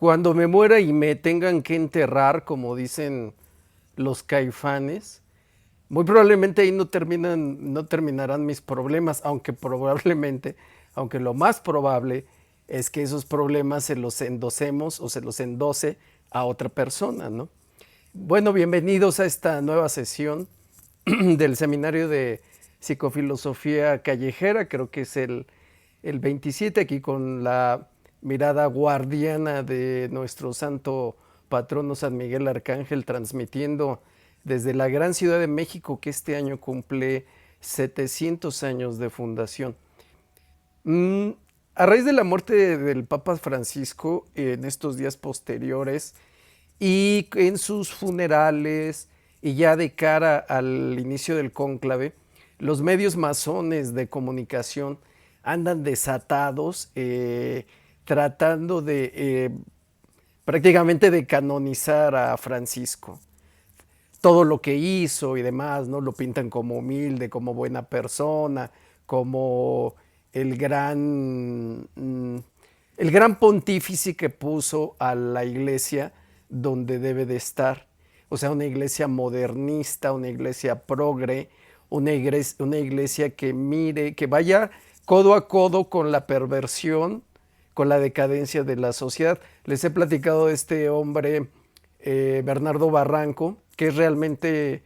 Cuando me muera y me tengan que enterrar, como dicen los Caifanes, muy probablemente ahí no terminarán mis problemas, aunque probablemente, aunque lo más probable es que esos problemas se los endosemos o se los endose a otra persona, ¿no? Bueno, bienvenidos a esta nueva sesión del seminario de psicofilosofía callejera. Creo que es el 27, aquí con la mirada guardiana de nuestro santo patrono San Miguel Arcángel, transmitiendo desde la gran Ciudad de México, que este año cumple 700 años de fundación. Mm, a raíz de la muerte del Papa Francisco en estos días posteriores y en sus funerales y ya de cara al inicio del cónclave, los medios masones de comunicación andan desatados, tratando de prácticamente de canonizar a Francisco. Todo lo que hizo y demás, ¿no? Lo pintan como humilde, como buena persona, como el gran, el gran pontífice que puso a la iglesia donde debe de estar. O sea, una iglesia modernista, una iglesia progre, una iglesia que mire, que vaya codo a codo con la perversión, con la decadencia de la sociedad. Les he platicado de este hombre, Bernardo Barranco, que es realmente,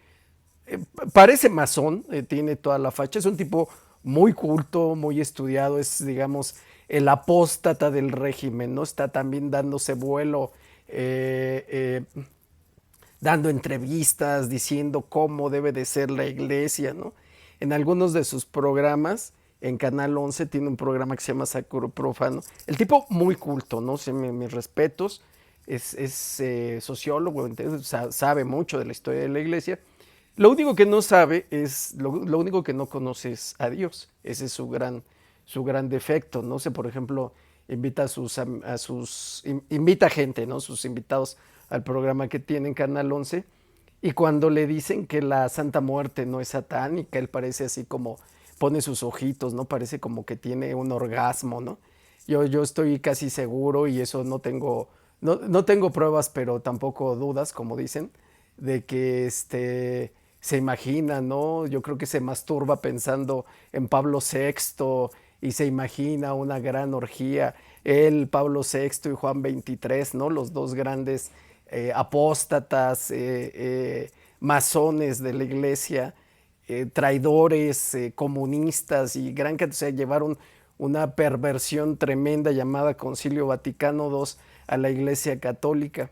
eh, parece masón, tiene toda la facha, es un tipo muy culto, muy estudiado, es, digamos, el apóstata del régimen, ¿no? Está también dándose vuelo, eh, eh, dando entrevistas, diciendo cómo debe de ser la iglesia, ¿no? En algunos de sus programas, en Canal 11 tiene un programa que se llama Sacro Profano. El tipo muy culto, ¿no? Mis respetos, es sociólogo, entonces sabe mucho de la historia de la iglesia. Lo único que no sabe es, lo único que no conoce es a Dios. Ese es su gran defecto. No sé, por ejemplo, invita invita gente, ¿no? Sus invitados al programa que tiene en Canal 11, y cuando le dicen que la Santa Muerte no es satánica, él parece así como pone sus ojitos, ¿no? Parece como que tiene un orgasmo, ¿no? Yo estoy casi seguro, y eso no tengo pruebas, pero tampoco dudas, como dicen, de que se imagina, ¿no? Yo creo que se masturba pensando en Pablo VI y se imagina una gran orgía. Él, Pablo VI y Juan XXIII, ¿no? Los dos grandes apóstatas, masones de la iglesia, traidores, comunistas y gran cantidad, o sea, llevaron una perversión tremenda llamada Concilio Vaticano II a la iglesia católica.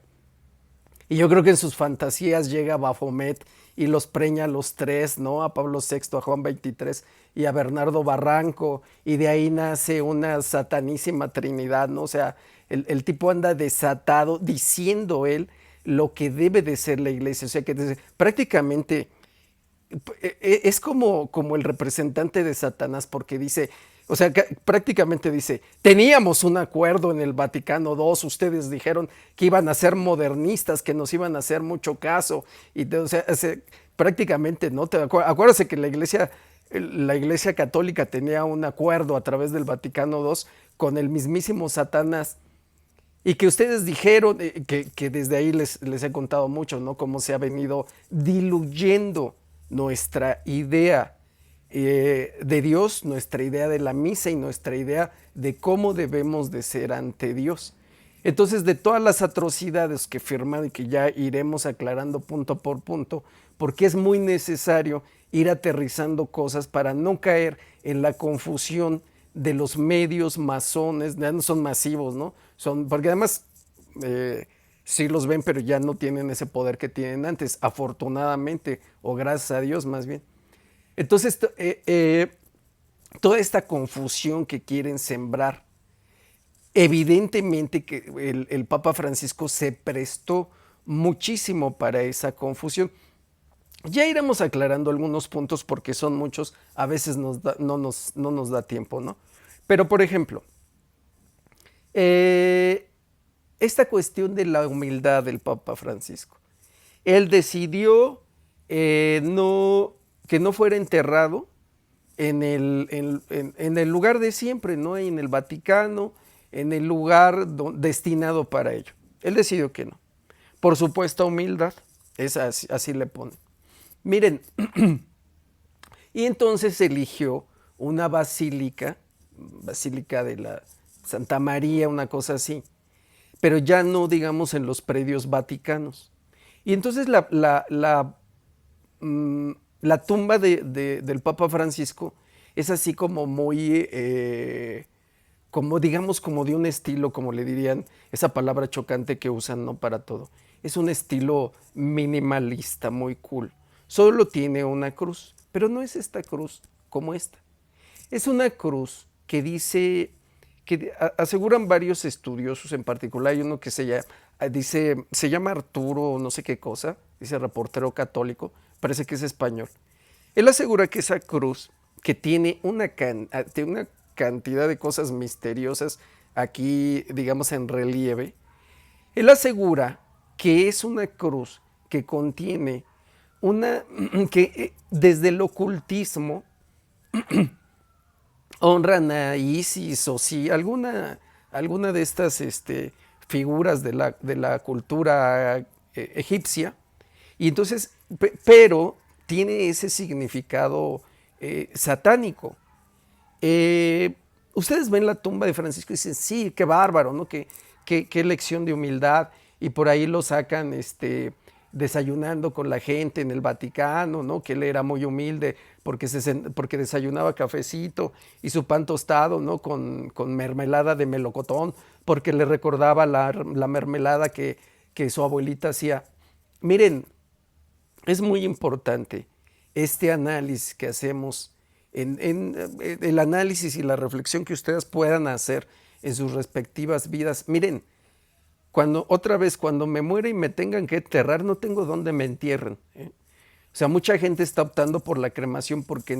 Y yo creo que en sus fantasías llega Baphomet y los preña a los tres, ¿no? A Pablo VI, a Juan XXIII y a Bernardo Barranco, y de ahí nace una satanísima trinidad, ¿no? O sea, el tipo anda desatado diciendo él lo que debe de ser la iglesia. O sea, que prácticamente es como el representante de Satanás, porque dice, o sea, que prácticamente dice, teníamos un acuerdo en el Vaticano II, ustedes dijeron que iban a ser modernistas, que nos iban a hacer mucho caso, y o sea, prácticamente, ¿no? Acuérdate que la iglesia católica tenía un acuerdo a través del Vaticano II con el mismísimo Satanás, y que ustedes dijeron, que desde ahí les he contado mucho, ¿no? Cómo se ha venido diluyendo nuestra idea de Dios, nuestra idea de la misa y nuestra idea de cómo debemos de ser ante Dios. Entonces, de todas las atrocidades que firman y que ya iremos aclarando punto por punto, porque es muy necesario ir aterrizando cosas para no caer en la confusión de los medios masones. Ya no son masivos, ¿no? Porque además sí los ven, pero ya no tienen ese poder que tienen antes, afortunadamente, o gracias a Dios más bien. Entonces, toda esta confusión que quieren sembrar, evidentemente que el Papa Francisco se prestó muchísimo para esa confusión. Ya iremos aclarando algunos puntos porque son muchos, a veces no nos da tiempo, ¿no? Pero, por ejemplo, eh, esta cuestión de la humildad del Papa Francisco. Él decidió que no fuera enterrado en el lugar de siempre, ¿no? En el Vaticano, en el lugar destinado para ello. Él decidió que no. Por supuesto, humildad, así le pone. Miren, y entonces eligió una basílica de la Santa María, una cosa así, pero ya no, digamos, en los predios vaticanos. Y entonces la tumba del Papa Francisco es así como muy, como digamos, como de un estilo, como le dirían, esa palabra chocante que usan, ¿no? Para todo. Es un estilo minimalista, muy cool. Solo tiene una cruz, pero no es esta cruz como esta. Es una cruz que dice, que aseguran varios estudiosos, en particular hay uno que se llama Arturo, no sé qué cosa, dice reportero católico, parece que es español. Él asegura que esa cruz, que tiene tiene una cantidad de cosas misteriosas aquí, digamos, en relieve, él asegura que es una cruz que contiene que desde el ocultismo honran a Isis o sí, alguna de estas figuras de la cultura egipcia, y entonces, pero tiene ese significado satánico. Ustedes ven la tumba de Francisco y dicen, sí, qué bárbaro, ¿no? Qué lección de humildad. Y por ahí lo sacan desayunando con la gente en el Vaticano, ¿no? Que él era muy humilde porque desayunaba cafecito y su pan tostado, ¿no? Con mermelada de melocotón, porque le recordaba la mermelada que su abuelita hacía. Miren, es muy importante este análisis que hacemos, el análisis y la reflexión que ustedes puedan hacer en sus respectivas vidas. Miren, otra vez, cuando me muera y me tengan que enterrar, no tengo dónde me entierren. O sea, mucha gente está optando por la cremación porque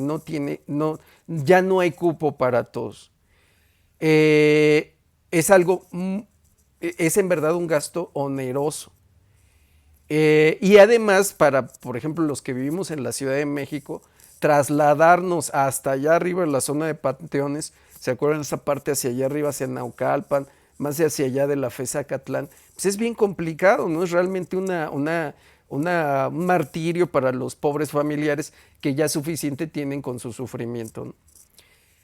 ya no hay cupo para todos. Es es en verdad un gasto oneroso. Y además, por ejemplo, los que vivimos en la Ciudad de México, trasladarnos hasta allá arriba en la zona de panteones, ¿se acuerdan esa parte hacia allá arriba, hacia Naucalpan, más hacia allá de la FES Acatlán? Pues es bien complicado, ¿no? Es realmente un martirio para los pobres familiares que ya suficiente tienen con su sufrimiento, ¿no?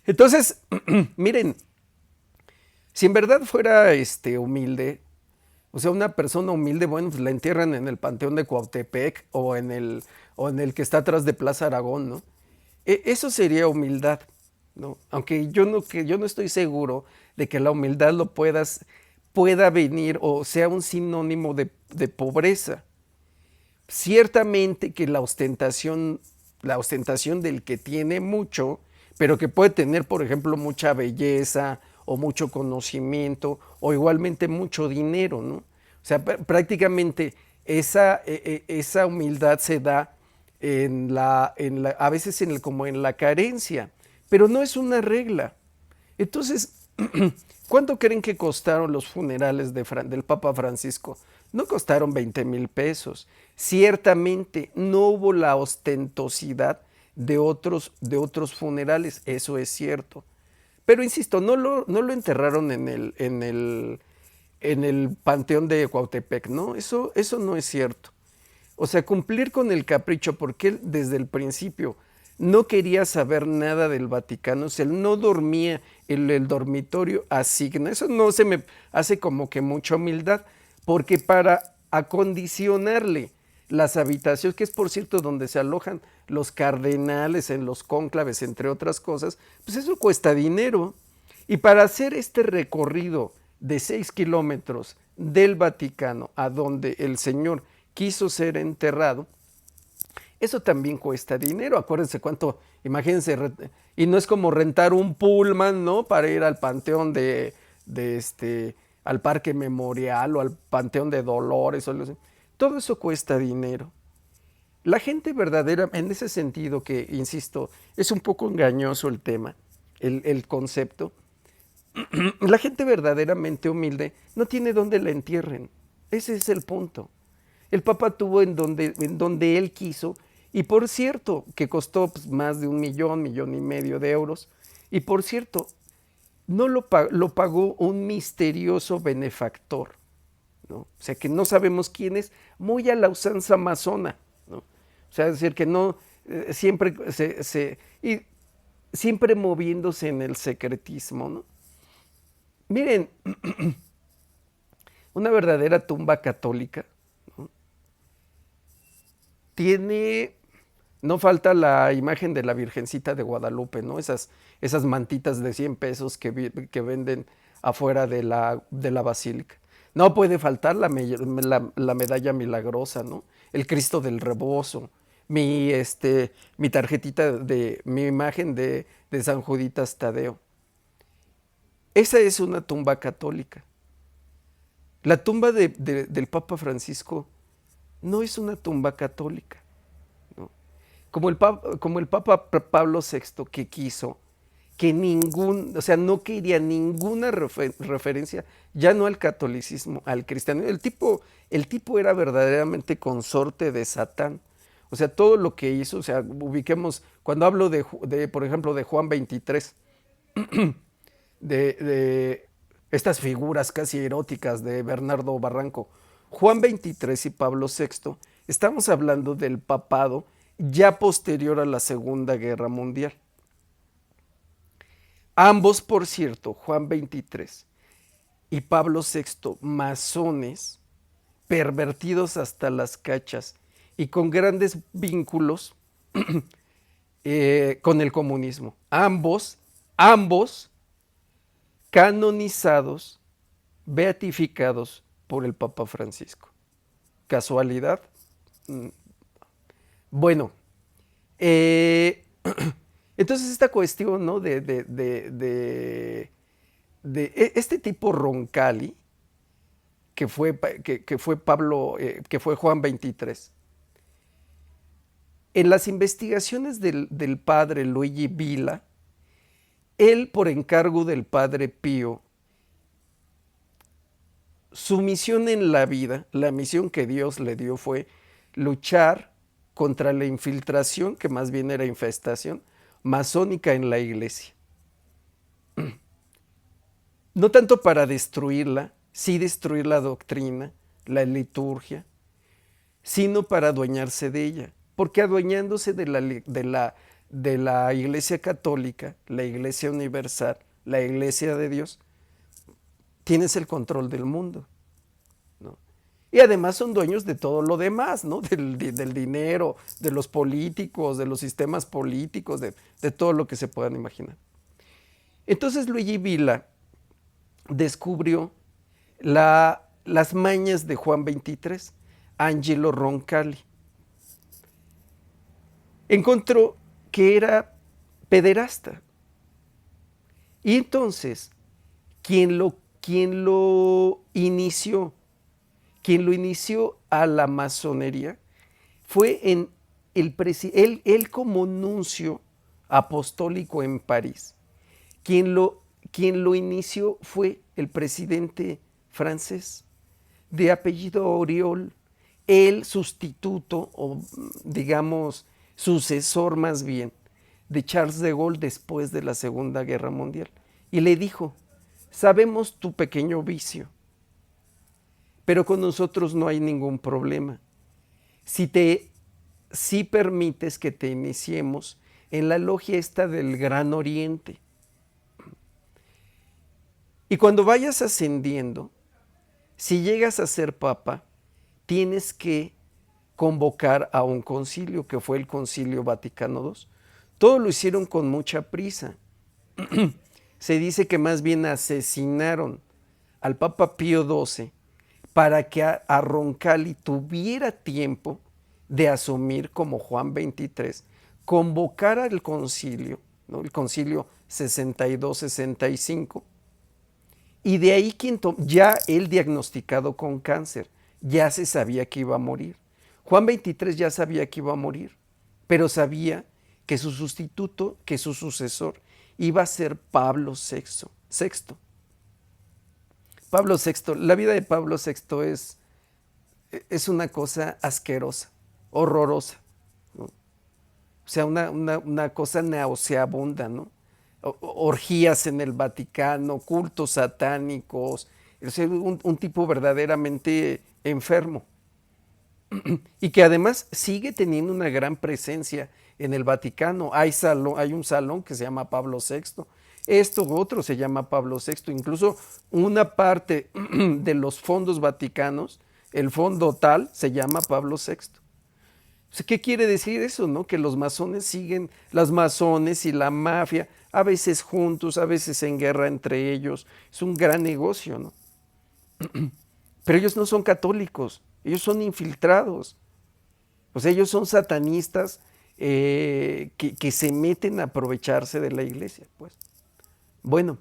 Entonces, miren, si en verdad fuera humilde, o sea, una persona humilde, bueno, pues la entierran en el Panteón de Cuautepec o en el que está atrás de Plaza Aragón, ¿no? Eso sería humildad, ¿no? Aunque yo no estoy seguro de que la humildad pueda venir o sea un sinónimo de pobreza. Ciertamente que la ostentación del que tiene mucho, pero que puede tener, por ejemplo, mucha belleza o mucho conocimiento o igualmente mucho dinero, ¿no? O sea, prácticamente esa humildad se da a veces como en la carencia, pero no es una regla. Entonces, ¿cuánto creen que costaron los funerales del Papa Francisco? No costaron 20,000 pesos. Ciertamente no hubo la ostentosidad de otros funerales, eso es cierto. Pero insisto, no lo enterraron en el Panteón de Cuautepec, ¿no? Eso no es cierto. O sea, cumplir con el capricho, porque él desde el principio no quería saber nada del Vaticano, o sea, él no dormía en el dormitorio asigna. Eso no se me hace como que mucha humildad, porque para acondicionarle las habitaciones, que es por cierto donde se alojan los cardenales en los cónclaves, entre otras cosas, pues eso cuesta dinero. Y para hacer este recorrido de 6 kilómetros del Vaticano a donde el Señor quiso ser enterrado, eso también cuesta dinero. Acuérdense cuánto, imagínense, y no es como rentar un pullman, ¿no? Para ir al Panteón al Parque Memorial o al Panteón de Dolores. Todo eso cuesta dinero. La gente verdadera, en ese sentido que, insisto, es un poco engañoso el tema, el concepto, la gente verdaderamente humilde no tiene dónde la entierren. Ese es el punto. El Papa tuvo en donde él quiso, y por cierto, que costó pues, más de 1 millón, 1,5 millones de euros, y por cierto, no lo pagó un misterioso benefactor, ¿no? O sea, que no sabemos quién es, muy a la usanza masona, ¿no? O sea, es decir, que no, siempre y siempre moviéndose en el secretismo, ¿no? Miren, una verdadera tumba católica, ¿no? Tiene, no falta la imagen de la Virgencita de Guadalupe, ¿no? Esas mantitas de 100 pesos que venden afuera de la basílica. No puede faltar la medalla milagrosa, ¿no? El Cristo del Rebozo, mi tarjetita mi imagen de San Juditas Tadeo. Esa es una tumba católica. La tumba del Papa Francisco no es una tumba católica, ¿no? Como el Papa Pablo VI, que quiso que o sea, no quería ninguna referencia, ya no al catolicismo, al cristianismo. El tipo era verdaderamente consorte de Satán. O sea, todo lo que hizo, o sea, ubiquemos, cuando hablo por ejemplo, de Juan 23, de estas figuras casi eróticas de Bernardo Barranco, Juan 23 y Pablo VI, estamos hablando del papado ya posterior a la Segunda Guerra Mundial. Ambos, por cierto, Juan 23 y Pablo VI, masones, pervertidos hasta las cachas y con grandes vínculos con el comunismo. Ambos canonizados, beatificados por el Papa Francisco. ¿Casualidad? Bueno, entonces esta cuestión, ¿no? de este tipo Roncalli, que fue Pablo, que fue Juan 23. En las investigaciones del padre Luigi Villa, él, por encargo del padre Pío, su misión en la vida, la misión que Dios le dio, fue luchar contra la infiltración, que más bien era infestación, masónica en la iglesia. No tanto para destruirla, sí destruir la doctrina, la liturgia, sino para adueñarse de ella. Porque adueñándose de la Iglesia Católica, la Iglesia Universal, la Iglesia de Dios, tienes el control del mundo, ¿no? Y además son dueños de todo lo demás, ¿no? Del dinero, de los políticos, de los sistemas políticos, de todo lo que se puedan imaginar. Entonces Luigi Villa descubrió las mañas de Juan 23, Angelo Roncalli. Encontró que era pederasta. Y entonces, quien lo inició a la masonería fue él como nuncio apostólico en París. Quien lo inició fue el presidente francés, de apellido Auriol, el sustituto, o digamos, sucesor más bien, de Charles de Gaulle después de la Segunda Guerra Mundial. Y le dijo: sabemos tu pequeño vicio, pero con nosotros no hay ningún problema. Si permites que te iniciemos en la logia esta del Gran Oriente. Y cuando vayas ascendiendo, si llegas a ser papa, tienes que convocar a un concilio, que fue el Concilio Vaticano II. Todo lo hicieron con mucha prisa. Se dice que más bien asesinaron al Papa Pío XII para que a Roncalli tuviera tiempo de asumir como Juan XXIII, convocar al concilio, ¿no? El concilio 62-65, y de ahí ya él diagnosticado con cáncer, ya se sabía que iba a morir. Juan XXIII ya sabía que iba a morir, pero sabía que su sustituto, que su sucesor, iba a ser Pablo VI. Pablo VI, la vida de Pablo VI es una cosa asquerosa, horrorosa, ¿no? O sea, una cosa nauseabunda, ¿no? orgías en el Vaticano, cultos satánicos, o sea, un tipo verdaderamente enfermo y que además sigue teniendo una gran presencia en el Vaticano. Hay un salón que se llama Pablo VI, esto otro se llama Pablo VI, incluso una parte de los fondos vaticanos, el fondo tal se llama Pablo VI. O sea, ¿qué quiere decir eso, no? Que los masones siguen, las masones y la mafia, a veces juntos, a veces en guerra entre ellos. Es un gran negocio, ¿no? Pero ellos no son católicos, ellos son infiltrados. O sea, ellos son satanistas que se meten a aprovecharse de la iglesia, pues. Bueno,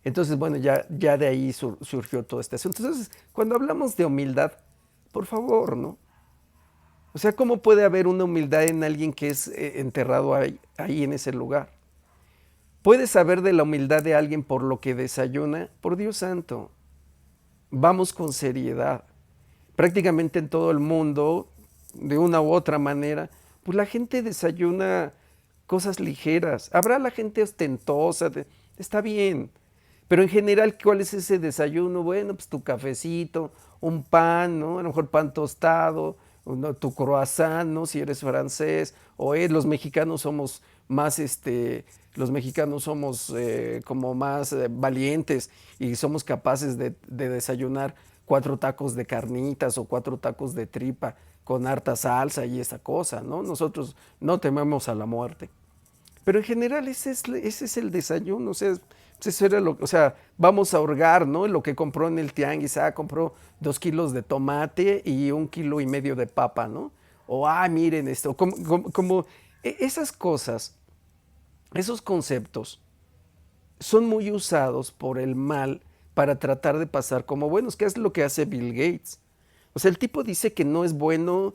entonces, bueno, ya de ahí surgió todo este asunto. Entonces, cuando hablamos de humildad, por favor, ¿no? O sea, ¿cómo puede haber una humildad en alguien que es enterrado ahí en ese lugar? ¿Puedes saber de la humildad de alguien por lo que desayuna? Por Dios santo, vamos con seriedad. Prácticamente en todo el mundo, de una u otra manera, pues la gente desayuna cosas ligeras. Habrá la gente ostentosa, está bien. Pero en general, ¿cuál es ese desayuno? Bueno, pues tu cafecito, un pan, ¿no? A lo mejor pan tostado, ¿no? Tu croissant, ¿no? Si eres francés, o los mexicanos somos más, los mexicanos somos como más valientes y somos capaces de desayunar 4 tacos de carnitas o 4 tacos de tripa con harta salsa y esa cosa, ¿no? Nosotros no tememos a la muerte. Pero en general ese es el desayuno, o sea, eso era o sea, vamos a hurgar, ¿no? Lo que compró en el tianguis, compró 2 kilos de tomate y 1,5 kilos de papa, ¿no? O, miren esto, como esas cosas, esos conceptos son muy usados por el mal para tratar de pasar como buenos, que es lo que hace Bill Gates. O sea, el tipo dice que no es bueno,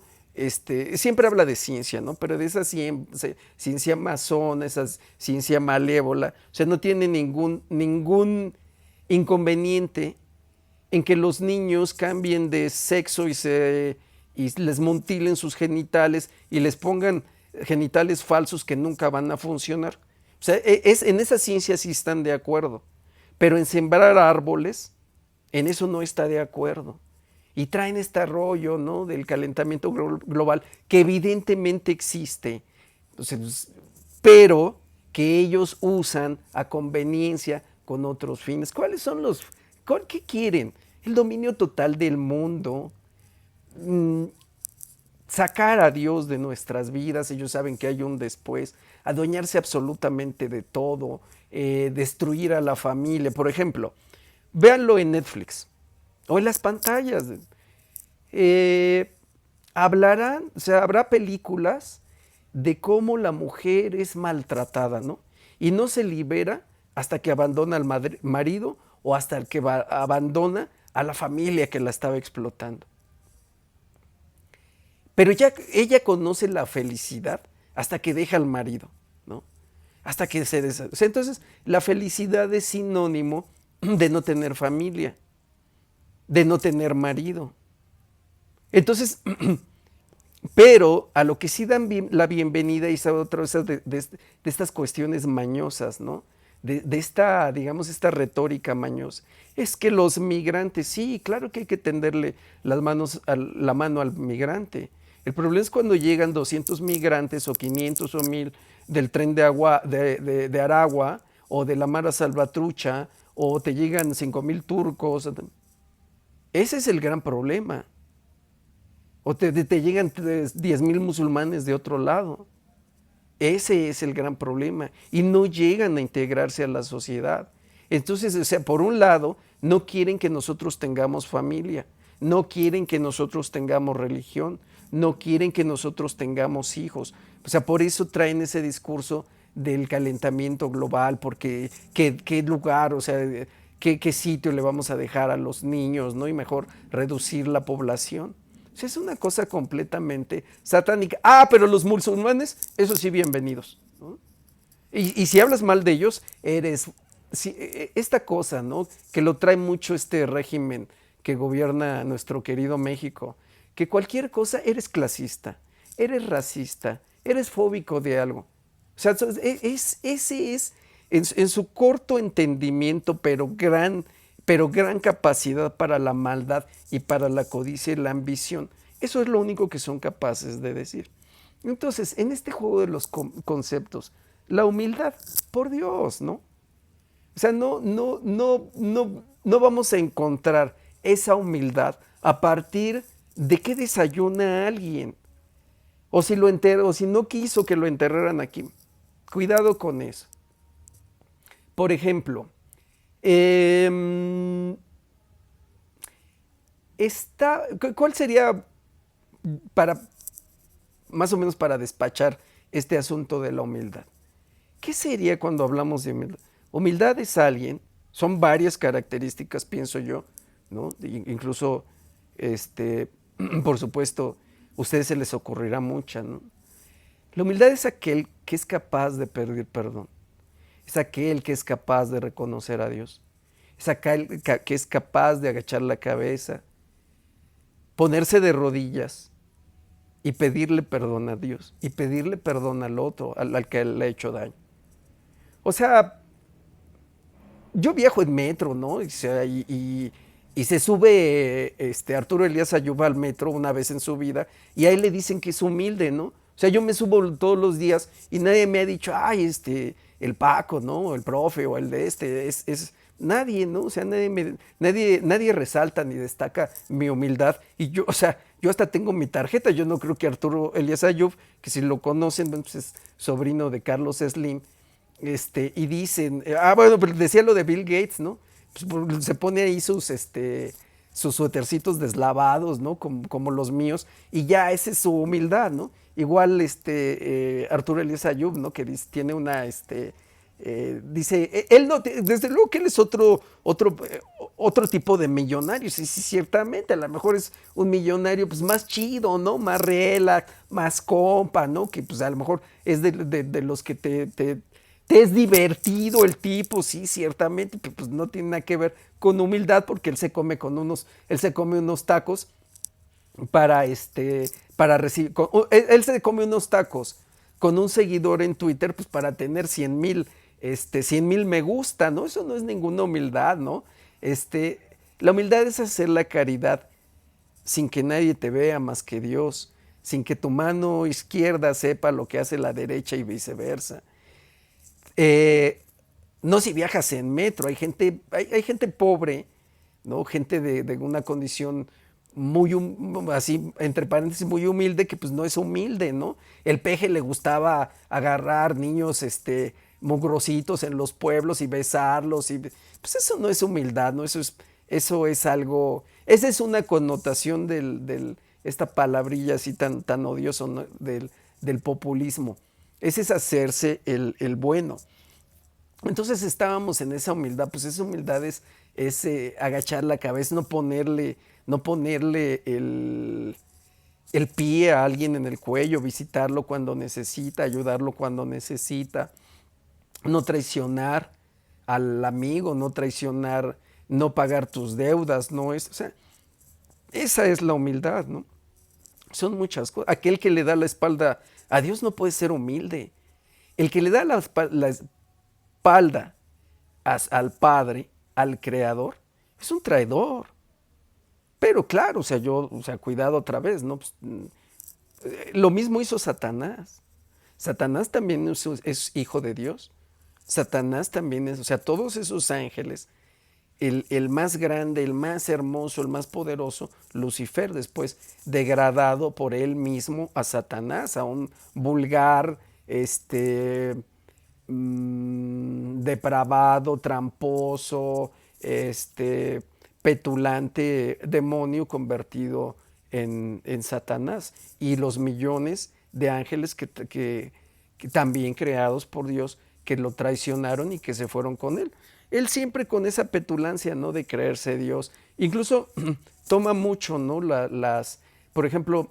siempre habla de ciencia, ¿no? Pero de esa ciencia masona, esa ciencia malévola, o sea, no tiene ningún inconveniente en que los niños cambien de sexo y les mutilen sus genitales y les pongan genitales falsos que nunca van a funcionar. O sea, en esa ciencia sí están de acuerdo, pero en sembrar árboles, en eso no está de acuerdo. Y traen este rollo, ¿no? Del calentamiento global, que evidentemente existe, entonces, pero que ellos usan a conveniencia con otros fines. ¿Cuáles son qué quieren? El dominio total del mundo, sacar a Dios de nuestras vidas, ellos saben que hay un después, adueñarse absolutamente de todo, destruir a la familia. Por ejemplo, véanlo en Netflix o en las pantallas. Hablarán, o sea, habrá películas de cómo la mujer es maltratada, ¿no? Y no se libera hasta que abandona al marido o hasta que abandona a la familia que la estaba explotando. Pero ya ella conoce la felicidad hasta que deja al marido, ¿no? Hasta que o sea, entonces, la felicidad es sinónimo de no tener familia, de no tener marido. Entonces, pero a lo que sí dan la bienvenida y otra vez de estas cuestiones mañosas, ¿no? De esta, digamos, esta retórica mañosa. Es que los migrantes, sí, claro que hay que tenderle la mano al migrante. El problema es cuando llegan 200 migrantes o 500 o 1000 del tren de Aragua o de la Mara Salvatrucha o te llegan 5,000 turcos. Ese es el gran problema. O te llegan 10,000 musulmanes de otro lado. Ese es el gran problema. Y no llegan a integrarse a la sociedad. Entonces, o sea, por un lado, no quieren que nosotros tengamos familia. No quieren que nosotros tengamos religión. No quieren que nosotros tengamos hijos. O sea, por eso traen ese discurso del calentamiento global, porque qué lugar, o sea, qué sitio le vamos a dejar a los niños, ¿no? Y mejor reducir la población. O sea, es una cosa completamente satánica. Pero los musulmanes, eso sí, bienvenidos, ¿no? Y si hablas mal de ellos, esta cosa, ¿no? Que lo trae mucho este régimen que gobierna nuestro querido México, que cualquier cosa eres clasista, eres racista, eres fóbico de algo. O sea, ese es en su corto entendimiento, pero gran capacidad para la maldad y para la codicia y la ambición. Eso es lo único que son capaces de decir. Entonces, en este juego de los conceptos, la humildad, por Dios, ¿no? O sea, no vamos a encontrar esa humildad a partir de que desayuna alguien. O si lo enterró, o si no quiso que lo enterraran aquí. Cuidado con eso. Por ejemplo, ¿cuál sería para más o menos para despachar este asunto de la humildad? ¿Qué sería cuando hablamos de humildad? Humildad es alguien, son varias características, pienso yo, ¿no? Incluso, por supuesto, a ustedes se les ocurrirá mucha, ¿no? La humildad es aquel que es capaz de pedir perdón, es aquel que es capaz de reconocer a Dios, es aquel que es capaz de agachar la cabeza, ponerse de rodillas y pedirle perdón a Dios y pedirle perdón al otro, al que le ha hecho daño. O sea, yo viajo en metro, ¿no? Y se sube Arturo Elías Ayuba al metro una vez en su vida y a él le dicen que es humilde, ¿no? O sea, yo me subo todos los días y nadie me ha dicho, ay, el Paco, ¿no? El profe o el de nadie, ¿no? O sea, nadie resalta ni destaca mi humildad. Y yo, o sea, yo hasta tengo mi tarjeta. Yo no creo que Arturo Elías Ayub, que si lo conocen, pues es sobrino de Carlos Slim, y dicen, bueno, pero decía lo de Bill Gates, ¿no? Pues se pone ahí sus suétercitos deslavados, ¿no? Como los míos, y ya esa es su humildad, ¿no? Igual Arturo Elías Ayub, ¿no? Que tiene una, dice, él no, desde luego que él es otro tipo de millonario, sí, sí, ciertamente, a lo mejor es un millonario pues más chido, ¿no? Más relax, más compa, ¿no? Que pues a lo mejor es de los que te es divertido el tipo, sí, ciertamente, pero pues no tiene nada que ver con humildad porque él se come unos tacos para recibir, él se come unos tacos con un seguidor en Twitter, pues para tener 100,000 me gusta, ¿no? Eso no es ninguna humildad, ¿no? La humildad es hacer la caridad sin que nadie te vea más que Dios, sin que tu mano izquierda sepa lo que hace la derecha y viceversa. No si viajas en metro, hay gente pobre, ¿no? Gente de una condición muy, así, entre paréntesis, muy humilde, que pues no es humilde, ¿no? El peje le gustaba agarrar niños, mugrositos en los pueblos y besarlos, y pues eso no es humildad, ¿no? Eso es algo, esa es una connotación esta palabrilla así tan odioso, ¿no? del populismo. Ese es hacerse el bueno. Entonces estábamos en esa humildad, pues esa humildad es agachar la cabeza, no ponerle el pie a alguien en el cuello, visitarlo cuando necesita, ayudarlo cuando necesita, no traicionar al amigo, no traicionar, no pagar tus deudas, no es, o sea, esa es la humildad, ¿no? Son muchas cosas. Aquel que le da la espalda a Dios no puede ser humilde. El que le da la espalda al Padre, al Creador, es un traidor. Pero claro, o sea, cuidado otra vez, ¿no? Pues, lo mismo hizo Satanás. Satanás también es hijo de Dios. Satanás también es, o sea, todos esos ángeles, el más grande, el más hermoso, el más poderoso, Lucifer, después degradado por él mismo a Satanás, a un vulgar, depravado, tramposo, petulante demonio convertido en Satanás, y los millones de ángeles que también creados por Dios, que lo traicionaron y que se fueron con él. Él siempre con esa petulancia, ¿no? De creerse Dios. Incluso toma mucho, ¿no? Por ejemplo,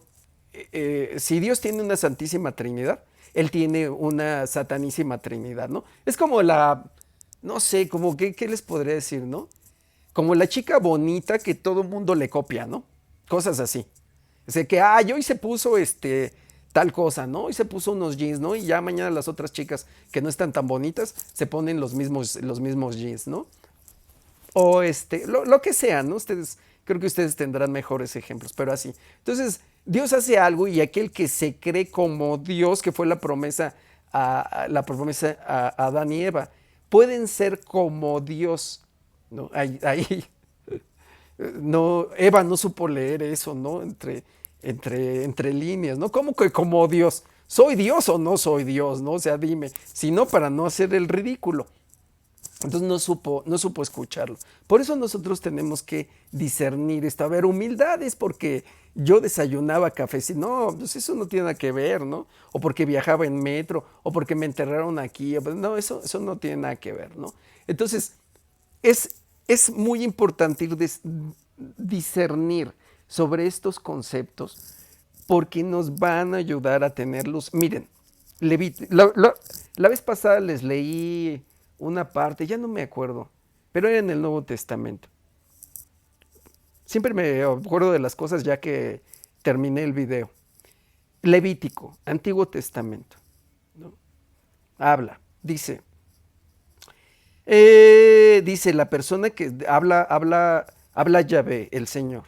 si Dios tiene una Santísima Trinidad, Él tiene una Satanísima Trinidad, ¿no? Es como no sé, como ¿qué les podría decir, no? Como la chica bonita que todo el mundo le copia, ¿no? Cosas así. O sea, que, hoy se puso tal cosa, ¿no? Y se puso unos jeans, ¿no? Y ya mañana las otras chicas que no están tan bonitas se ponen los mismos jeans, ¿no? O lo que sea, ¿no? Ustedes, creo que ustedes tendrán mejores ejemplos, pero así. Entonces, Dios hace algo y aquel que se cree como Dios, que fue la promesa a Adán y Eva, pueden ser como Dios, ¿no? Ahí no, Eva no supo leer eso, ¿no? Entre líneas, ¿no? ¿Cómo que como Dios? ¿Soy Dios o no soy Dios, no? O sea, dime, si no, para no hacer el ridículo. Entonces no supo escucharlo. Por eso nosotros tenemos que discernir esto. A ver, humildades porque yo desayunaba café. Si no, pues eso no tiene nada que ver, ¿no? O porque viajaba en metro, o porque me enterraron aquí. No, eso no tiene nada que ver, ¿no? Entonces, es muy importante discernir sobre estos conceptos porque nos van a ayudar a tenerlos. Miren, la vez pasada les leí una parte, ya no me acuerdo, pero era en el Nuevo Testamento. Siempre me acuerdo de las cosas ya que terminé el video. Levítico, Antiguo Testamento, ¿no? Dice la persona que habla Yahvé, el Señor.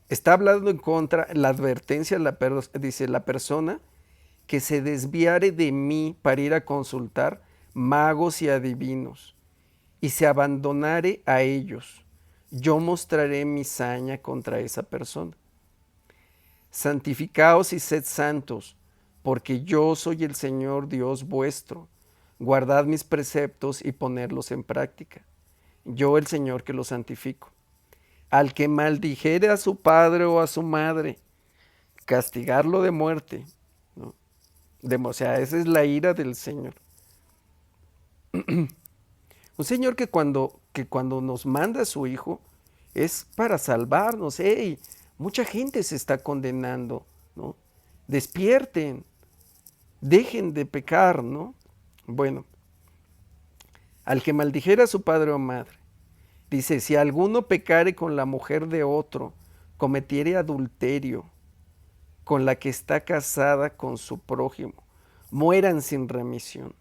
Está hablando en contra, la advertencia, dice la persona que se desviare de mí para ir a consultar magos y adivinos, y se abandonare a ellos, yo mostraré mi saña contra esa persona. Santificaos y sed santos, porque yo soy el Señor Dios vuestro. Guardad mis preceptos y ponerlos en práctica. Yo el Señor que los santifico. Al que maldijere a su padre o a su madre, castigarlo de muerte, ¿no? O sea, esa es la ira del Señor. Un Señor que cuando nos manda a su Hijo es para salvarnos. ¡Ey! Mucha gente se está condenando, ¿no? Despierten, dejen de pecar, ¿no? Bueno, al que maldijera a su padre o madre, dice, si alguno pecare con la mujer de otro, cometiere adulterio con la que está casada con su prójimo, mueran sin remisión.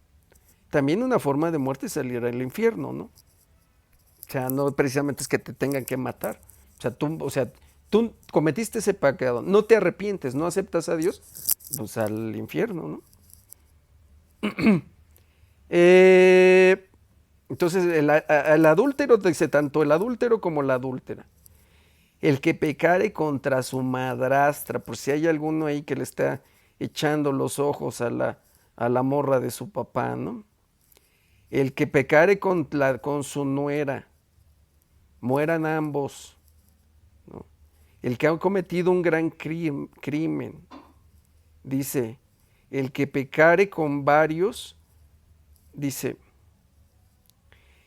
También una forma de muerte es salir al infierno, ¿no? O sea, no precisamente es que te tengan que matar. Tú cometiste ese pecado, no te arrepientes, no aceptas a Dios, pues al infierno, ¿no? Entonces, el adúltero dice tanto el adúltero como la adúltera. El que pecare contra su madrastra, por si hay alguno ahí que le está echando los ojos a la morra de su papá, ¿no? El que pecare con su nuera, mueran ambos, ¿no? El que ha cometido un gran crimen, dice, el que pecare con varios, dice,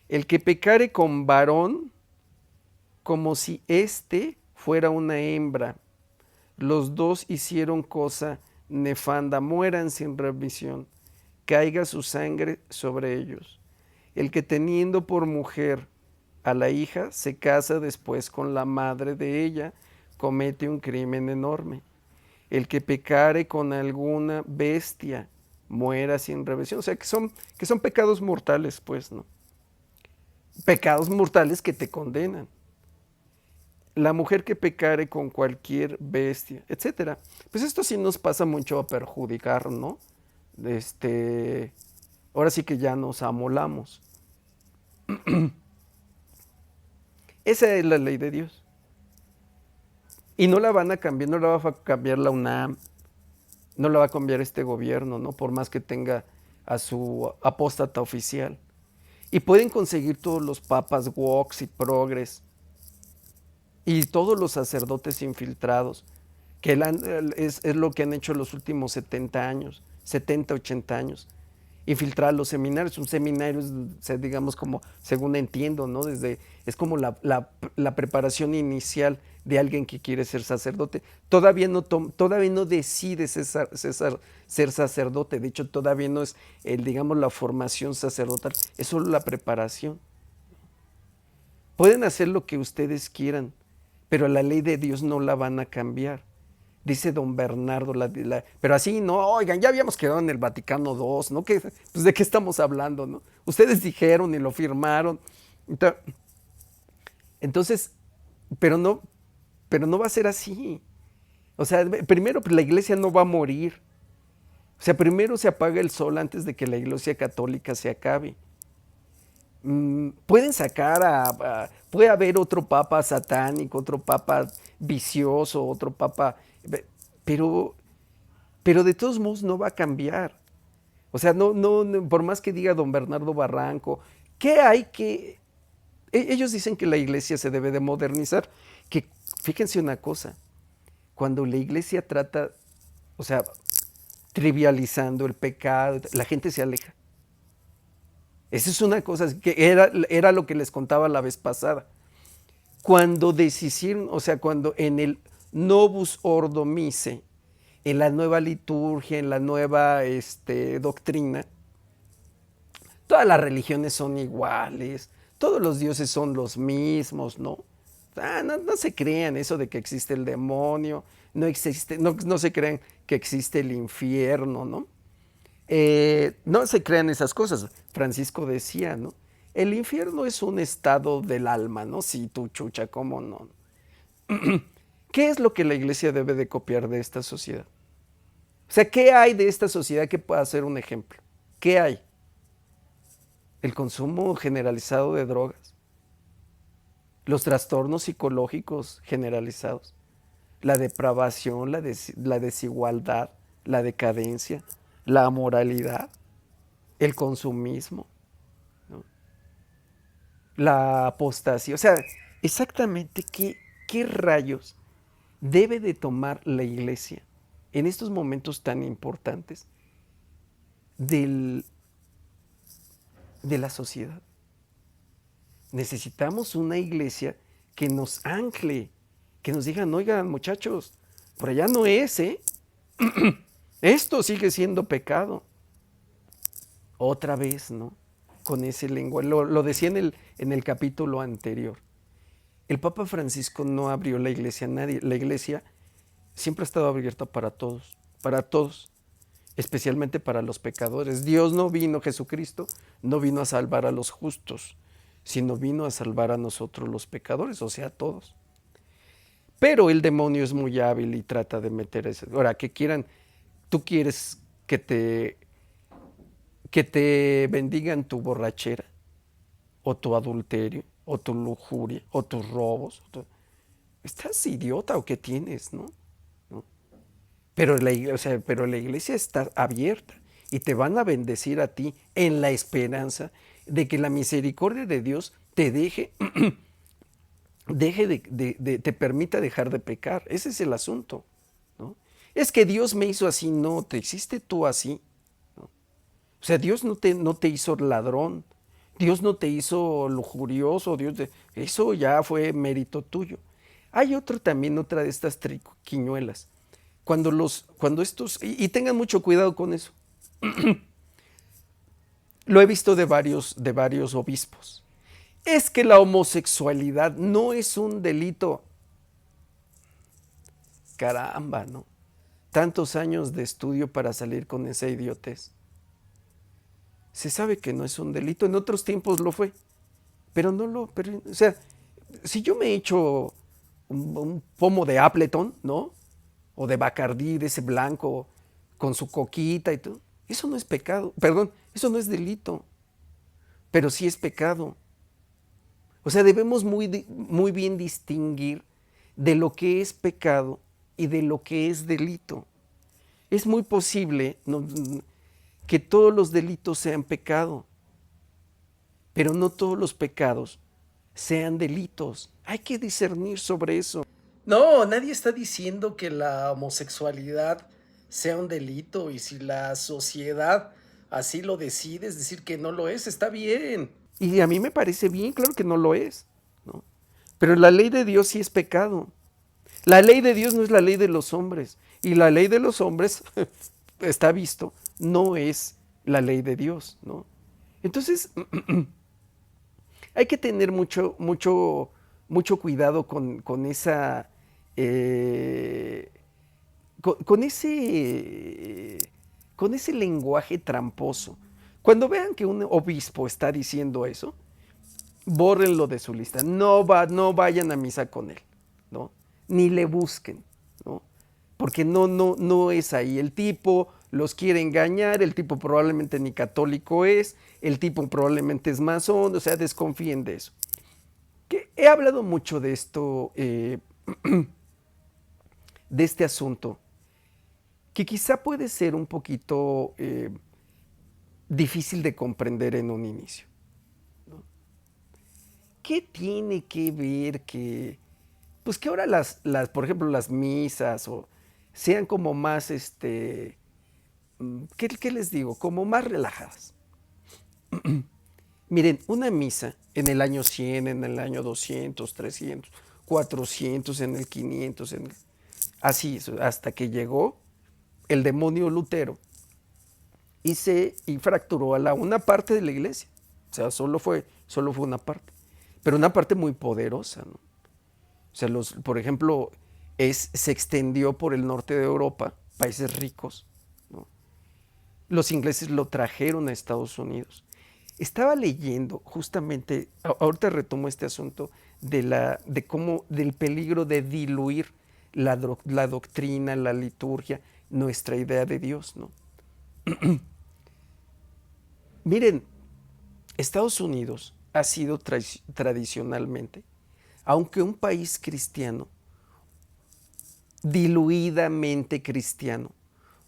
el que pecare con varón, como si éste fuera una hembra, los dos hicieron cosa nefanda, mueran sin remisión, caiga su sangre sobre ellos. El que teniendo por mujer a la hija se casa después con la madre de ella, comete un crimen enorme. El que pecare con alguna bestia, muera sin remisión. O sea, que son pecados mortales, pues, ¿no? Pecados mortales que te condenan. La mujer que pecare con cualquier bestia, etcétera. Pues esto sí nos pasa mucho a perjudicar, ¿no? Ahora sí que ya nos amolamos. Esa es la ley de Dios. Y no la van a cambiar, no la va a cambiar la UNAM, no la va a cambiar este gobierno, ¿no? Por más que tenga a su apóstata oficial. Y pueden conseguir todos los papas woks y progres y todos los sacerdotes infiltrados, que es lo que han hecho los últimos 70 años, 70, 80 años. Infiltrar los seminarios. Un seminario es, digamos, como, según entiendo, ¿no? Es como la preparación inicial de alguien que quiere ser sacerdote. Todavía no decide ser sacerdote. De hecho, todavía no es, digamos, la formación sacerdotal. Es solo la preparación. Pueden hacer lo que ustedes quieran, pero la ley de Dios no la van a cambiar. dice don Bernardo, pero así, no, oigan, ya habíamos quedado en el Vaticano II, ¿no? Pues de qué estamos hablando, ¿no? Ustedes dijeron y lo firmaron. Entonces, pero no, pero no va a ser así. O sea, primero, pues la iglesia no va a morir. O sea, primero se apaga el sol antes de que la iglesia católica se acabe. Pueden sacar puede haber otro papa satánico, otro papa vicioso, otro papa, pero, pero de todos modos no va a cambiar. O sea, por más que diga don Bernardo Barranco, ¿qué hay que? Ellos dicen que la iglesia se debe de modernizar, que fíjense una cosa, cuando la iglesia trata, o sea, trivializando el pecado, la gente se aleja. Esa es una cosa que era lo que les contaba la vez pasada. Cuando deshicieron, o sea, cuando en el Novus Ordo Missae, en la nueva liturgia, en la nueva doctrina, todas las religiones son iguales, todos los dioses son los mismos, ¿no? No se crean eso de que existe el demonio, no se crean que existe el infierno, ¿no? No se crean esas cosas. Francisco decía, ¿no? El infierno es un estado del alma, ¿no? Sí, tú, chucha, ¿cómo no? ¿Qué es lo que la iglesia debe de copiar de esta sociedad? O sea, ¿qué hay de esta sociedad que pueda ser un ejemplo? ¿Qué hay? El consumo generalizado de drogas, los trastornos psicológicos generalizados, la depravación, la desigualdad, la decadencia, la amoralidad, el consumismo, ¿no? La apostasía. O sea, exactamente qué rayos debe de tomar la iglesia en estos momentos tan importantes del, de la sociedad. Necesitamos una iglesia que nos ancle, que nos digan, oigan muchachos, por allá no es, ¿eh? Esto sigue siendo pecado. Otra vez, ¿no? Con ese lenguaje. Lo decía en el capítulo anterior. El Papa Francisco no abrió la iglesia a nadie. La iglesia siempre ha estado abierta para todos, especialmente para los pecadores. Dios no vino, Jesucristo, no vino a salvar a los justos, sino vino a salvar a nosotros los pecadores, o sea, a todos. Pero el demonio es muy hábil y trata de meter eso. Ahora, que quieran, tú quieres que te bendigan tu borrachera, o tu adulterio, o tu lujuria, o tus robos. ¿Estás idiota o qué tienes, no? ¿No? Pero la iglesia está abierta y te van a bendecir a ti en la esperanza de que la misericordia de Dios te te permita dejar de pecar. Ese es el asunto, ¿no? Es que Dios me hizo así, no, te hiciste tú así, ¿no? O sea, Dios no te hizo ladrón, Dios no te hizo lujurioso, eso ya fue mérito tuyo. Hay otra de estas triquiñuelas. Cuando estos, y tengan mucho cuidado con eso. Lo he visto de varios obispos. Es que la homosexualidad no es un delito. Caramba, ¿no? Tantos años de estudio para salir con esa idiotez. Se sabe que no es un delito, en otros tiempos lo fue, pero o sea, si yo me echo un pomo de Appleton, ¿no? O de Bacardí, de ese blanco, con su coquita y todo, eso no es pecado, perdón, eso no es delito, pero sí es pecado. O sea, debemos muy bien distinguir de lo que es pecado y de lo que es delito. Es muy posible que todos los delitos sean pecado, pero no todos los pecados sean delitos. Hay que discernir sobre eso. No, nadie está diciendo que la homosexualidad sea un delito y si la sociedad así lo decide, es decir, que no lo es, está bien. Y a mí me parece bien, claro que no lo es, ¿no? Pero la ley de Dios sí es pecado. La ley de Dios no es la ley de los hombres. Y la ley de los hombres, está visto, no es la ley de Dios, ¿no? Entonces, hay que tener mucho cuidado con esa, con ese lenguaje tramposo. Cuando vean que un obispo está diciendo eso, bórrenlo de su lista. No vayan a misa con él, ¿no? Ni le busquen, ¿no? Porque no es ahí. El tipo los quiere engañar, el tipo probablemente ni católico es, el tipo probablemente es masón, o sea, desconfíen de eso. Que he hablado mucho de esto, de este asunto, que quizá puede ser un poquito difícil de comprender en un inicio. ¿Qué tiene que ver que, pues que ahora por ejemplo, las misas o sean como más, ¿qué les digo? Como más relajadas. Miren, una misa en el año 100, en el año 200, 300, 400, en el 500, así, hasta que llegó el demonio Lutero y fracturó una parte de la iglesia. O sea, solo fue una parte, pero una parte muy poderosa, ¿no? O sea, por ejemplo, se extendió por el norte de Europa, países ricos, ¿no? Los ingleses lo trajeron a Estados Unidos. Estaba leyendo justamente, ahorita retomo este asunto del peligro de diluir la doctrina, la liturgia, nuestra idea de Dios, ¿no? Miren, Estados Unidos ha sido tradicionalmente, aunque un país cristiano, diluidamente cristiano,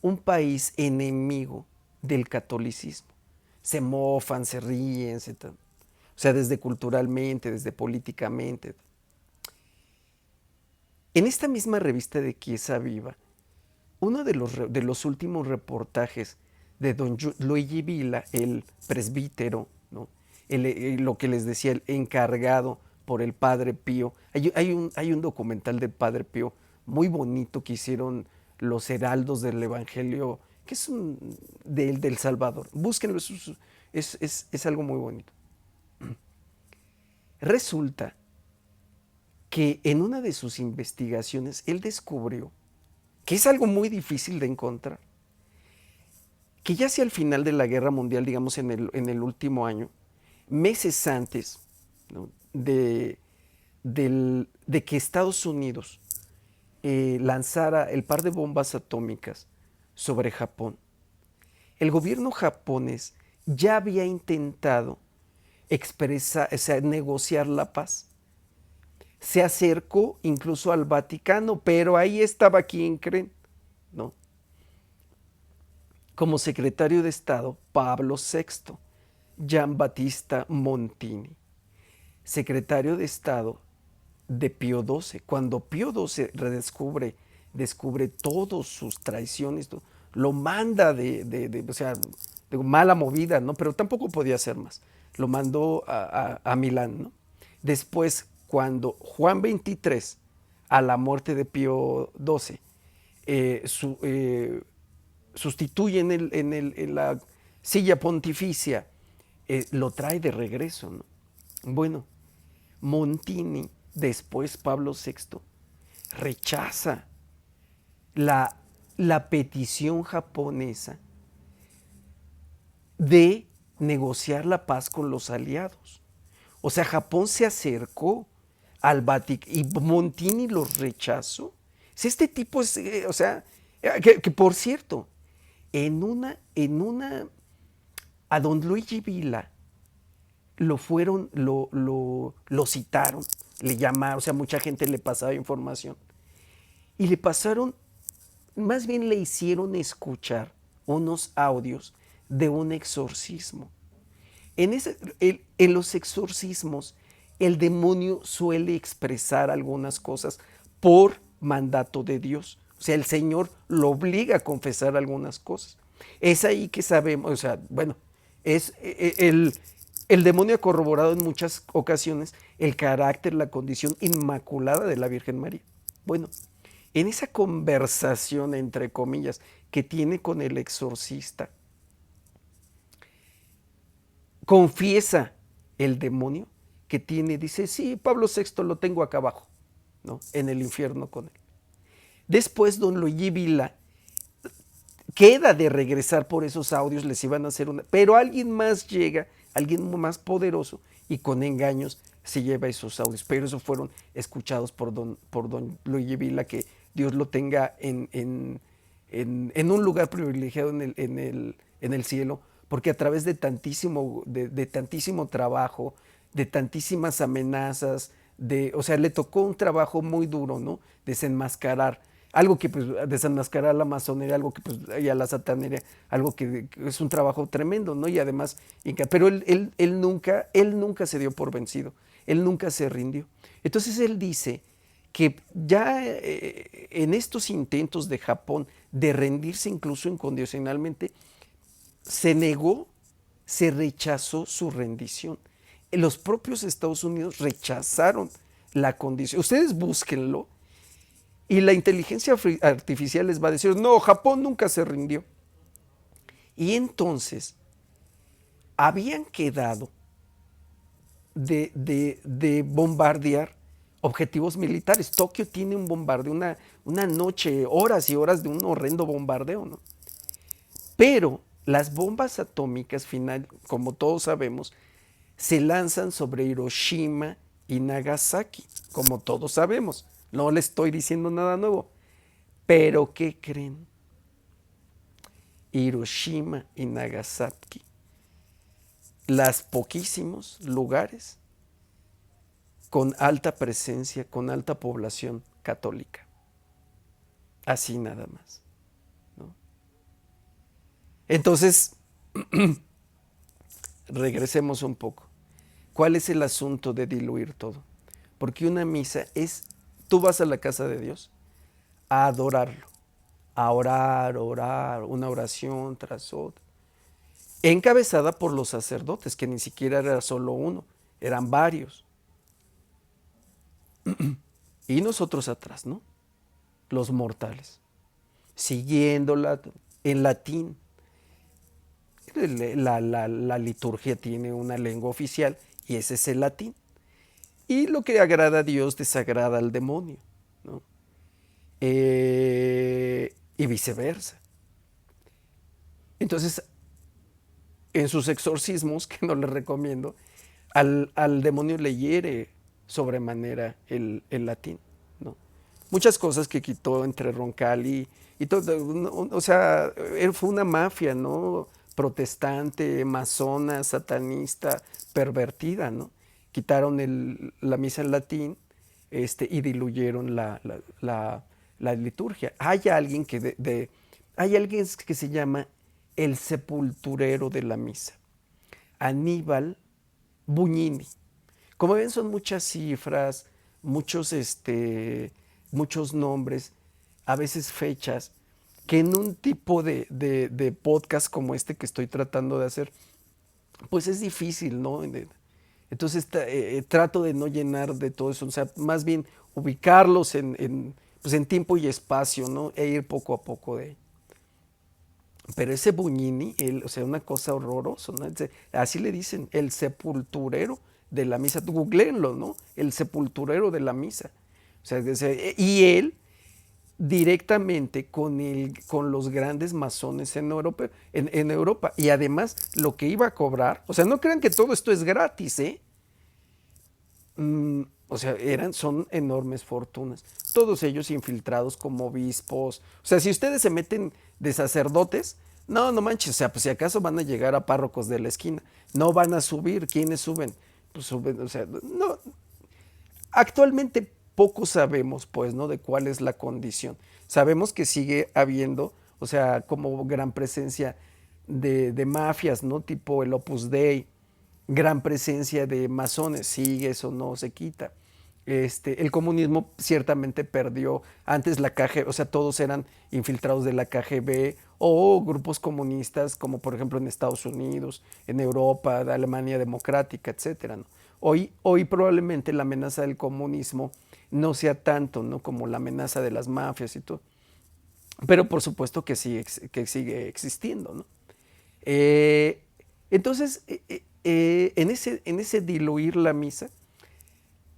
un país enemigo del catolicismo. Se mofan, se ríen, o sea, desde culturalmente, desde políticamente. En esta misma revista de Chiesa Viva, uno de los últimos reportajes de don Luigi Villa, el presbítero, ¿no? Lo que les decía, el encargado por el Padre Pío. Hay un documental del Padre Pío muy bonito que hicieron los heraldos del Evangelio, que es del Salvador. Búsquenlo, es algo muy bonito. Resulta que en una de sus investigaciones él descubrió, que es algo muy difícil de encontrar, que ya hacia el final de la Guerra Mundial, digamos en el último año, meses antes, ¿no?, de que Estados Unidos lanzara el par de bombas atómicas sobre Japón, el gobierno japonés ya había intentado o sea, negociar la paz. Se acercó incluso al Vaticano, pero ahí estaba, ¿quién creen? ¿No? Como secretario de Estado, Pablo VI, Gian Battista Montini, secretario de Estado de Pío XII. Cuando Pío XII descubre todas sus traiciones, lo manda o sea, de mala movida, ¿no? Pero tampoco podía hacer más. Lo mandó a Milán, ¿no? Después, cuando Juan XXIII, a la muerte de Pío XII, sustituye en la silla pontificia, lo trae de regreso, ¿no? Bueno, Montini, después Pablo VI, rechaza la, la petición japonesa de negociar la paz con los aliados. O sea, Japón se acercó al Vaticano y Montini los rechazó. Si este tipo es, o sea, que por cierto, a don Luigi Villa lo citaron, le llamaron, o sea, mucha gente le pasaba información. Y le pasaron, más bien le hicieron escuchar unos audios de un exorcismo. En los exorcismos, el demonio suele expresar algunas cosas por mandato de Dios. O sea, el Señor lo obliga a confesar algunas cosas. Es ahí que sabemos, o sea, bueno, es el demonio ha corroborado en muchas ocasiones el carácter, la condición inmaculada de la Virgen María. Bueno, en esa conversación, entre comillas, que tiene con el exorcista, confiesa el demonio que dice, sí, Pablo VI lo tengo acá abajo, ¿no?, en el infierno con él. Después don Luigi Villa queda de regresar por esos audios, les iban a hacer una, pero alguien más llega, alguien más poderoso, y con engaños se lleva esos audios, pero esos fueron escuchados por don Luigi Villa, que Dios lo tenga en un lugar privilegiado en el cielo, porque a través de tantísimo trabajo, de tantísimas amenazas, o sea, le tocó un trabajo muy duro, ¿no? Desenmascarar algo que, pues, desenmascarar la masonería, algo que, pues, y a la satanería, algo que es un trabajo tremendo, ¿no? Y además, pero él nunca se dio por vencido, él nunca se rindió. Entonces él dice que ya en estos intentos de Japón de rendirse incluso incondicionalmente, se negó, se rechazó su rendición. Los propios Estados Unidos rechazaron la condición. Ustedes búsquenlo y la inteligencia artificial les va a decir, no, Japón nunca se rindió. Y entonces habían quedado de bombardear objetivos militares. Tokio tiene un bombardeo, una noche, horas y horas de un horrendo bombardeo, ¿no? Pero las bombas atómicas final, como todos sabemos, se lanzan sobre Hiroshima y Nagasaki, como todos sabemos. No le estoy diciendo nada nuevo. Pero ¿qué creen? Hiroshima y Nagasaki, los poquísimos lugares con alta presencia, con alta población católica. Así nada más, ¿no? Entonces, regresemos un poco. ¿Cuál es el asunto de diluir todo? Porque una misa es, tú vas a la casa de Dios a adorarlo, a orar, una oración tras otra, encabezada por los sacerdotes, que ni siquiera era solo uno, eran varios. Y nosotros atrás, ¿no? Los mortales, siguiéndola en latín. La liturgia tiene una lengua oficial y ese es el latín. Y lo que agrada a Dios desagrada al demonio, ¿no? Y viceversa. Entonces, en sus exorcismos, que no les recomiendo, al demonio le hiere sobremanera el latín, ¿no? Muchas cosas que quitó entre Roncalli y todo, o sea, él fue una mafia, ¿no? Protestante, masona, satanista, pervertida, ¿no? Quitaron la misa en latín y diluyeron la liturgia. Hay alguien que se llama el sepulturero de la misa, Aníbal Bugnini. Como ven, son muchas cifras, muchos nombres, a veces fechas, que en un tipo de podcast como este que estoy tratando de hacer, pues es difícil, ¿no? Entonces trato de no llenar de todo eso, o sea, más bien ubicarlos pues en tiempo y espacio, ¿no? E ir poco a poco de ello. Pero ese Bugnini, o sea, una cosa horrorosa, ¿no? Así le dicen, el sepulturero de la misa. Googleenlo, ¿no? El sepulturero de la misa. O sea, y él directamente con los grandes masones en Europa. Y además, lo que iba a cobrar, o sea, no crean que todo esto es gratis, ¿eh? O sea, son enormes fortunas. Todos ellos infiltrados como obispos. O sea, si ustedes se meten de sacerdotes, no manches, o sea, pues si acaso van a llegar a párrocos de la esquina. No van a subir. ¿Quiénes suben? Pues suben, o sea, no. Actualmente poco sabemos, pues, ¿no? De cuál es la condición. Sabemos que sigue habiendo, o sea, como gran presencia de mafias, ¿no? Tipo el Opus Dei, gran presencia de masones, sigue, eso no se quita. El comunismo ciertamente perdió, antes la KGB, o sea, todos eran infiltrados de la KGB o grupos comunistas, como por ejemplo en Estados Unidos, en Europa, de Alemania democrática, etcétera, ¿no? Hoy probablemente la amenaza del comunismo no sea tanto, ¿no? Como la amenaza de las mafias y todo, pero por supuesto que sigue existiendo, ¿no? Eh, entonces, en ese diluir la misa,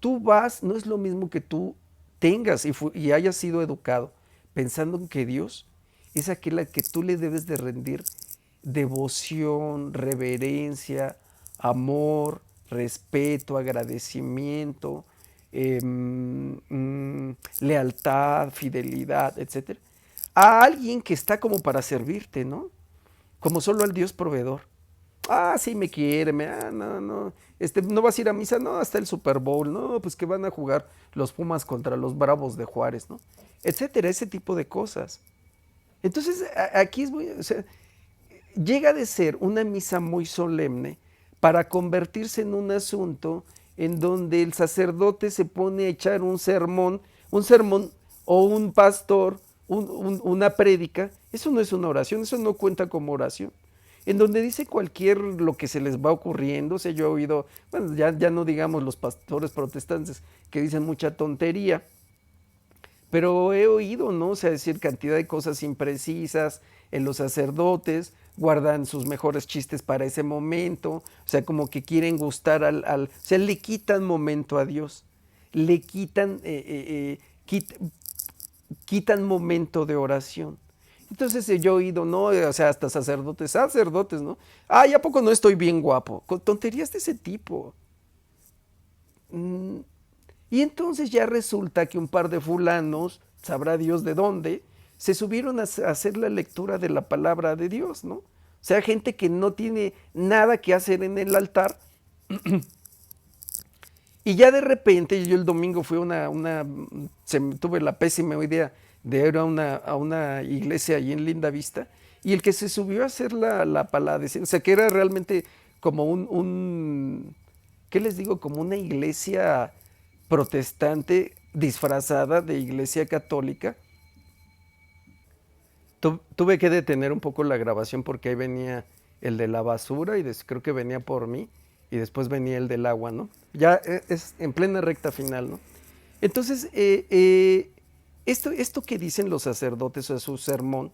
tú vas, no es lo mismo que tú tengas y hayas sido educado pensando en que Dios es aquel al que tú le debes de rendir devoción, reverencia, amor, respeto, agradecimiento, lealtad, fidelidad, etcétera, a alguien que está como para servirte, ¿no? Como solo al Dios proveedor. Ah, sí me quiere, no, no, no vas a ir a misa, no, hasta el Super Bowl, no, pues que van a jugar los Pumas contra los Bravos de Juárez, ¿no? Etcétera, ese tipo de cosas. Entonces, aquí es muy, o sea, llega de ser una misa muy solemne para convertirse en un asunto en donde el sacerdote se pone a echar un sermón o un pastor, una prédica. Eso no es una oración, eso no cuenta como oración. En donde dice cualquier lo que se les va ocurriendo. O sea, yo he oído, bueno, ya no digamos los pastores protestantes que dicen mucha tontería, pero he oído, ¿no? O sea, decir cantidad de cosas imprecisas en los sacerdotes, guardan sus mejores chistes para ese momento, o sea, como que quieren gustar o sea, le quitan momento a Dios, le quitan, quitan momento de oración. Entonces yo he oído, ¿no? O sea, hasta sacerdotes, ¿no? Ay, ¿a poco no estoy bien guapo? Con tonterías de ese tipo. Mm, y entonces ya resulta que un par de fulanos, sabrá Dios de dónde, se subieron a hacer la lectura de la palabra de Dios, ¿no? O sea, gente que no tiene nada que hacer en el altar. Y ya de repente, yo el domingo fui tuve la pésima idea de ir a una iglesia ahí en Linda Vista, y el que se subió a hacer la palabra, o sea, que era realmente como ¿qué les digo? Como una iglesia protestante disfrazada de iglesia católica. Tuve que detener un poco la grabación porque ahí venía el de la basura y creo que venía por mí y después venía el del agua, ¿no? Ya es en plena recta final, ¿no? Entonces, esto que dicen los sacerdotes, o sea, su sermón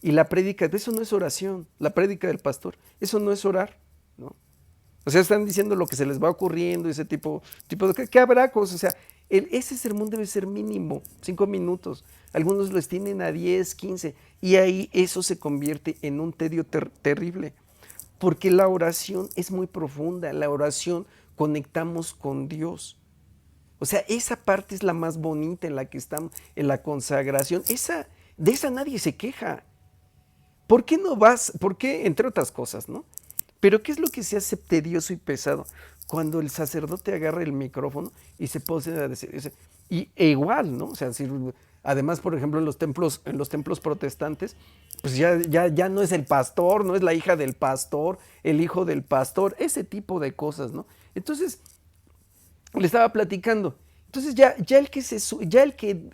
y la prédica, eso no es oración, la prédica del pastor, eso no es orar, ¿no? O sea, están diciendo lo que se les va ocurriendo, ese tipo de ¿qué habrá cosas? O sea, ese sermón debe ser mínimo, 5 minutos. Algunos los tienen a 10, 15, y ahí eso se convierte en un tedio terrible. Porque la oración es muy profunda, la oración conectamos con Dios. O sea, esa parte es la más bonita en la que estamos, en la consagración. De esa nadie se queja. ¿Por qué no vas? ¿Por qué? Entre otras cosas, ¿no? Pero ¿qué es lo que se hace tedioso y pesado? Cuando el sacerdote agarra el micrófono y se pone a decir, igual, ¿no? O sea, además, por ejemplo, en los templos protestantes, pues ya no es el pastor, no es la hija del pastor, el hijo del pastor, ese tipo de cosas, ¿no? Entonces, le estaba platicando. Entonces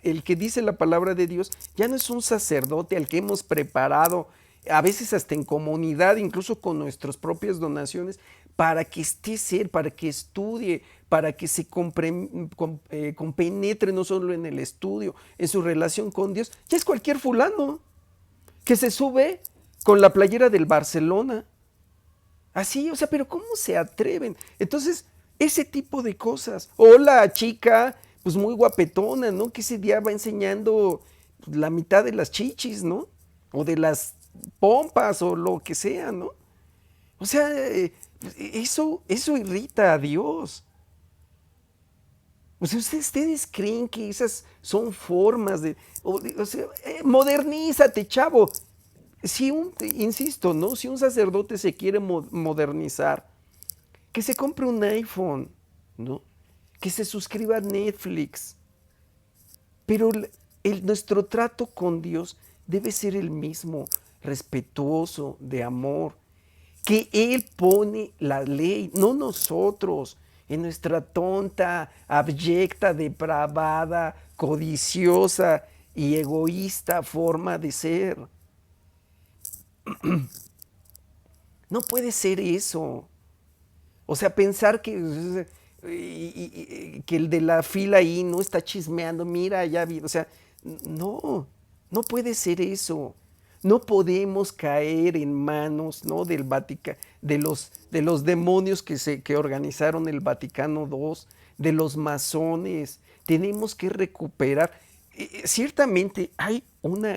el que dice la palabra de Dios ya no es un sacerdote al que hemos preparado, a veces hasta en comunidad, incluso con nuestras propias donaciones, para que esté ser, para que estudie, para que se compenetre no solo en el estudio, en su relación con Dios. Ya es cualquier fulano que se sube con la playera del Barcelona. Así, o sea, pero ¿cómo se atreven? Entonces, ese tipo de cosas. O la chica, pues muy guapetona, ¿no? Que ese día va enseñando pues, la mitad de las chichis, ¿no? O de las pompas o lo que sea, ¿no? O sea, eso irrita a Dios. O sea, ustedes creen que esas son formas o sea, modernízate, chavo. Insisto, ¿no? Si un sacerdote se quiere modernizar, que se compre un iPhone, ¿no? Que se suscriba a Netflix. Pero nuestro trato con Dios debe ser el mismo, respetuoso, de amor. Que Él pone la ley, no nosotros, en nuestra tonta, abyecta, depravada, codiciosa y egoísta forma de ser. No puede ser eso. O sea, pensar que el de la fila ahí no está chismeando, mira, ya vi, o sea, no puede ser eso. No podemos caer en manos, ¿no? Del Vaticano, de los demonios que organizaron el Vaticano II, de los masones. Tenemos que recuperar. ciertamente hay una,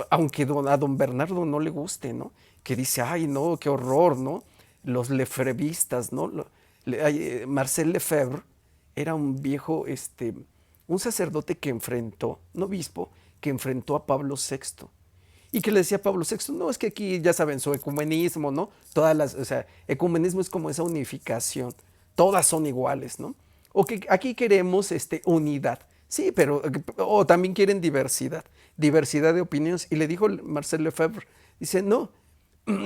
aunque a don Bernardo no le guste, ¿no? Que dice, ay, no, qué horror, ¿no? Los lefebvistas, ¿no? Marcel Lefebvre era un viejo, un sacerdote que enfrentó, un obispo, que enfrentó a Pablo VI. Y que le decía a Pablo VI, no, es que aquí ya saben, su ecumenismo, ¿no? Todas las, o sea, ecumenismo es como esa unificación, todas son iguales, ¿no? O que aquí queremos unidad, sí, pero, o también quieren diversidad, diversidad de opiniones. Y le dijo Marcel Lefebvre, dice, no,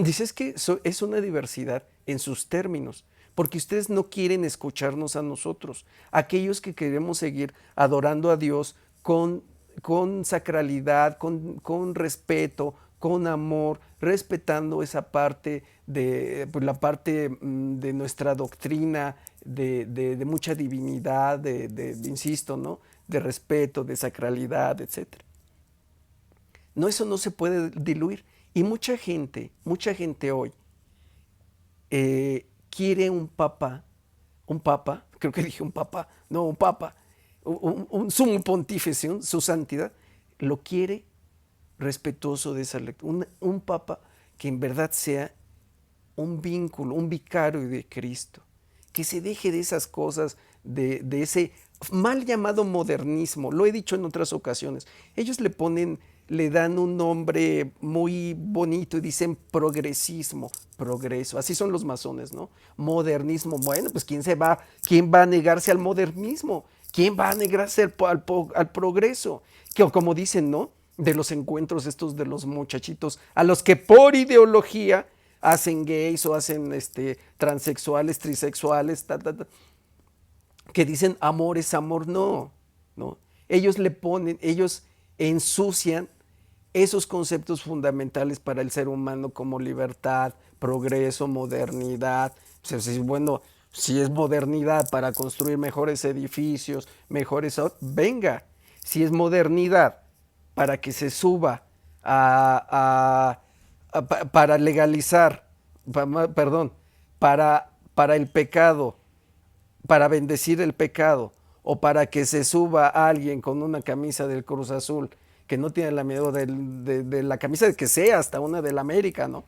dice, es que es una diversidad en sus términos, porque ustedes no quieren escucharnos a nosotros, aquellos que queremos seguir adorando a Dios con sacralidad, con respeto, con amor, respetando esa parte de, pues, la parte de nuestra doctrina, de mucha divinidad, insisto, ¿no? De respeto, de sacralidad, etcétera. No, eso no se puede diluir. Y mucha gente hoy quiere un papa, creo que dije un papa, no, un papa, un sumo pontífice, su santidad, lo quiere respetuoso de esa lectura. Un papa que en verdad sea un vínculo, un vicario de Cristo, que se deje de esas cosas, de ese mal llamado modernismo. Lo he dicho en otras ocasiones. Ellos le dan un nombre muy bonito y dicen progresismo, progreso. Así son los masones, ¿no? Modernismo. Bueno, pues quién va a negarse al modernismo? ¿Quién va a negarse al progreso? Que como dicen, ¿no? De los encuentros estos de los muchachitos, a los que por ideología hacen gays o hacen transexuales, trisexuales, que dicen amor es amor, no, no. Ellos ensucian esos conceptos fundamentales para el ser humano como libertad, progreso, modernidad. O sea, bueno, si es modernidad para construir mejores edificios, venga. Si es modernidad para que se suba para legalizar, perdón, para el pecado, para bendecir el pecado, o para que se suba alguien con una camisa del Cruz Azul, que no tiene la miedo de la camisa de que sea, hasta una del América, ¿no?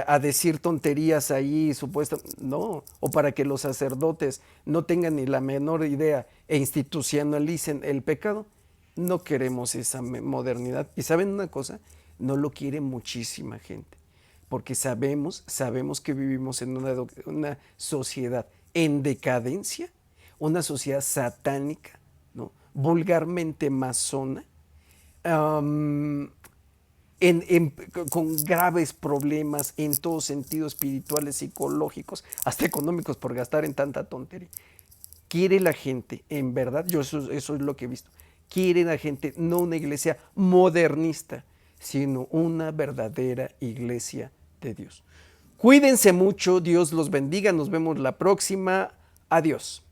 A decir tonterías ahí, supuesto, no, o para que los sacerdotes no tengan ni la menor idea e institucionalicen el pecado. No queremos esa modernidad. Y ¿saben una cosa? No lo quiere muchísima gente, porque sabemos que vivimos en una sociedad en decadencia, una sociedad satánica, ¿no? Vulgarmente masona, um, con graves problemas en todo sentido, espirituales, psicológicos, hasta económicos por gastar en tanta tontería. Quiere la gente, en verdad, eso es lo que he visto, quiere la gente no una iglesia modernista, sino una verdadera iglesia de Dios. Cuídense mucho, Dios los bendiga, nos vemos la próxima, adiós.